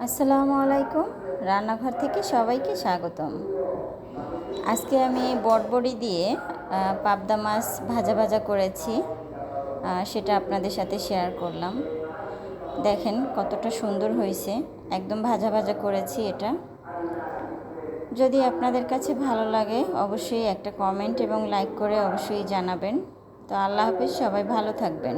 আসসালামু আলাইকুম। রান্নাঘর থেকে সবাইকে স্বাগতম। আজকে আমি বটবড়ি দিয়ে পাবদা মাছ ভাজা ভাজা করেছি, সেটা আপনাদের সাথে শেয়ার করলাম। দেখেন কতটা সুন্দর হয়েছে, একদম ভাজা ভাজা করেছি এটা। যদি আপনাদের কাছে ভালো লাগে অবশ্যই একটা কমেন্ট এবং লাইক করে অবশ্যই জানাবেন। তো আল্লাহ হাফেজ, সবাই ভালো থাকবেন।